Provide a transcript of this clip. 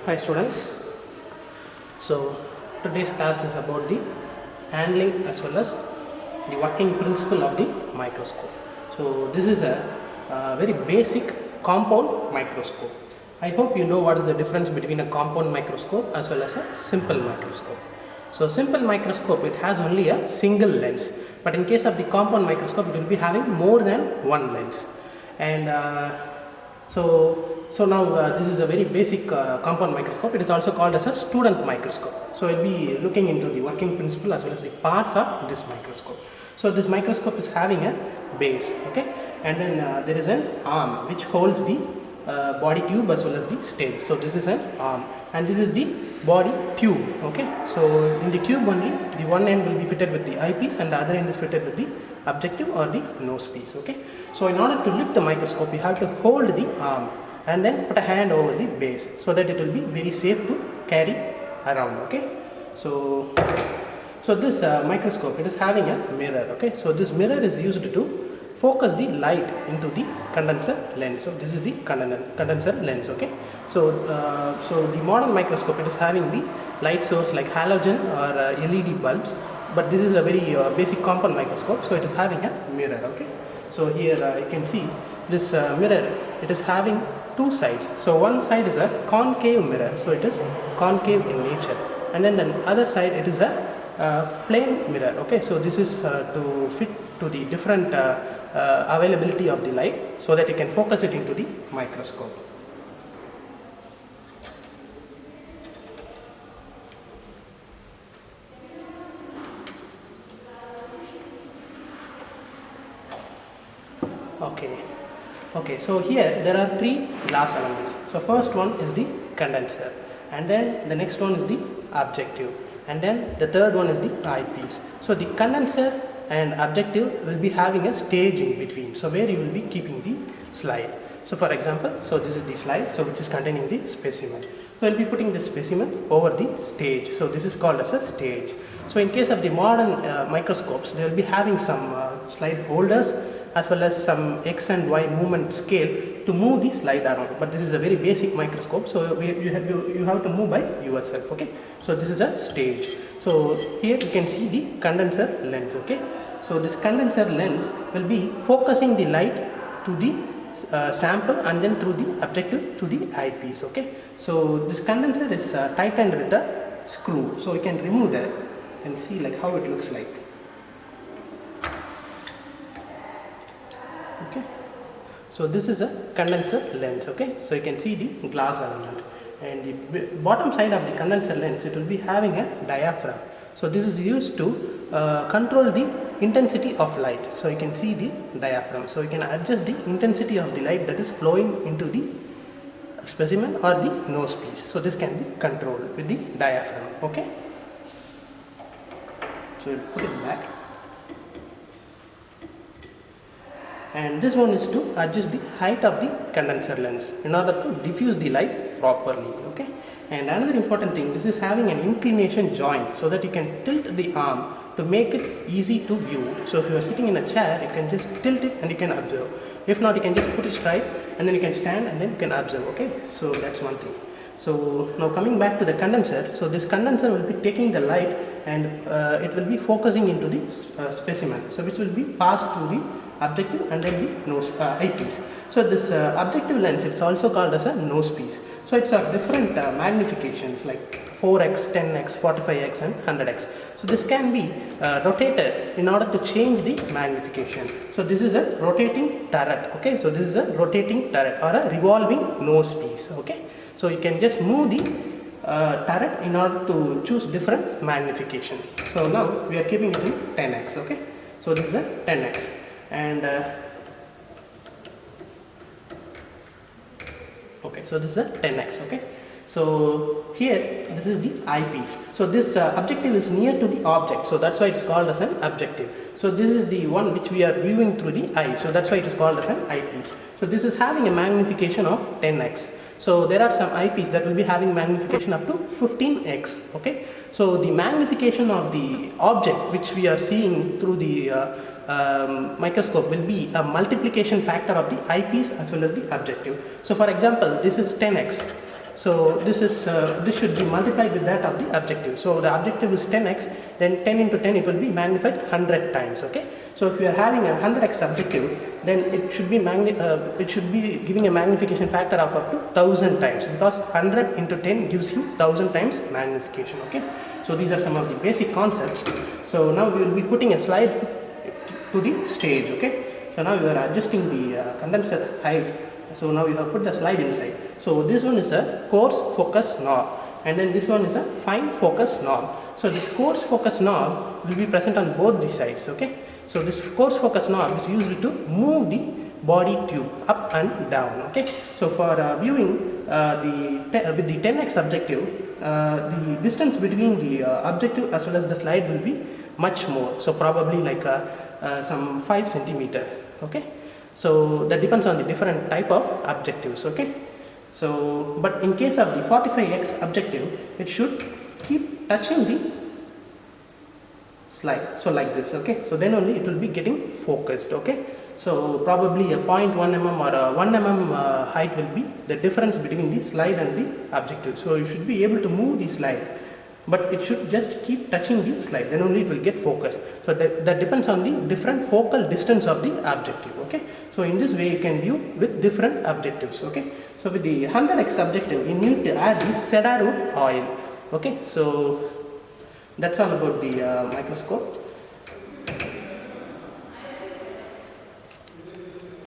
Hi students. So today's class is about the handling as well as the working principle of the microscope. So this is a very basic compound microscope. I hope you know what is the difference between a compound microscope as well as a simple microscope. So simple microscope, it has only a single lens, but in case of the compound microscope, it will be having more than one lens. And so now this is a very basic compound microscope. It is also called as a student microscope. So we'll be looking into the working principle as well as the parts of this microscope. So this microscope is having a base, okay, and then there is an arm which holds the body tube as well as the stage. So this is an arm, and this is the body tube, okay. So in the tube only, the one end will be fitted with the eyepiece and the other end is fitted with the objective or the nose piece, okay. So in order to lift the microscope, you have to hold the arm and then put a hand over the base so that it will be very safe to carry around, okay. So this microscope, it is having a mirror, okay. So this mirror is used to focus the light into the condenser lens. So this is the condenser lens, okay. So the modern microscope, it is having the light source like halogen or LED bulbs, but this is a very basic compound microscope, so it is having a mirror, okay. So here you can see this mirror, it is having two sides. So one side is a concave mirror, so it is concave in nature, and then the other side, it is a plane mirror, okay. So this is to fit to the different availability of the light so that you can focus it into the microscope. Okay, so here there are three glass elements. So first one is the condenser, and then the next one is the objective, and then the third one is the eyepiece. So the condenser and objective will be having a stage in between, so where you will be keeping the slide. So for example, so this is the slide, so which is containing the specimen. So we will be putting the specimen over the stage, so this is called as a stage. So in case of the modern microscopes, they will be having some slide holders as well as some X and Y movement scale to move the slide around, but this is a very basic microscope, so you have to move by yourself, okay. So this is a stage. So here you can see the condenser lens, okay. So this condenser lens will be focusing the light to the sample and then through the objective to the eyepiece, okay. So this condenser is tightened with a screw, so you can remove that and see like how it looks like, okay. So this is a condenser lens, okay. So you can see the glass element, and the bottom side of the condenser lens, it will be having a diaphragm. So this is used to control the intensity of light. So you can see the diaphragm, so you can adjust the intensity of the light that is flowing into the specimen or the nose piece. So this can be controlled with the diaphragm, okay. So we'll put it back, and this one is to adjust the height of the condenser lens in order to diffuse the light properly, okay. And another important thing, this is having an inclination joint so that you can tilt the arm to make it easy to view. So if you are sitting in a chair, you can just tilt it and you can observe. If not, you can just put it straight and then you can stand and then you can observe, okay. So that's one thing. So now coming back to the condenser, so this condenser will be taking the light and it will be focusing into the specimen, so which will be passed through the objective and then the nose eyepiece. So this objective lens, it's also called as a nose piece. So it's a different magnifications like 4x, 10x, 45x and 100x. So this can be rotated in order to change the magnification. So this is a rotating turret, okay. So this is a rotating turret or a revolving nose piece, okay. So you can just move the turret in order to choose different magnification. So now we are keeping it in 10x, okay. So this is a 10x, and okay, so this is a 10x, okay. So here this is the eyepiece. So this objective is near to the object, so that's why it's called as an objective. So this is the one which we are viewing through the eye, so that's why it is called as an eyepiece. So this is having a magnification of 10x. So there are some eyepiece that will be having magnification up to 15x, okay. So the magnification of the object which we are seeing through the microscope will be a multiplication factor of the eyepiece as well as the objective. So for example, this is 10x So this should be multiplied with that of the objective. So the objective is 10x, then 10 into 10 it will be magnified 100 times. Okay. So if you are having a 100x objective, then it should be giving a magnification factor of up to 1000 times, because 100 into 10 gives you 1000 times magnification. Okay. So these are some of the basic concepts. So now we will be putting a slide to the stage. Okay. So now we are adjusting the condenser height. So now we have put the slide inside. So this one is a coarse focus knob, and then this one is a fine focus knob. So this coarse focus knob will be present on both the sides. Okay. So this coarse focus knob is used to move the body tube up and down. Okay. So for viewing with the 10x objective, the distance between the objective as well as the slide will be much more. So probably like some 5 centimeter. Okay. So that depends on the different type of objectives. Okay. So but in case of the 45x objective, it should keep touching the slide. So like this. Okay. So then only it will be getting focused. Okay. So probably a 0.1 mm or a 1 mm height will be the difference between the slide and the objective. So you should be able to move the slide, but it should just keep touching the slide, then only it will get focused. So that depends on the different focal distance of the objective. Okay. So in this way you can view with different objectives. Okay. So with the 100x objective, you need to add the cedarwood oil. Okay. So that's all about the microscope.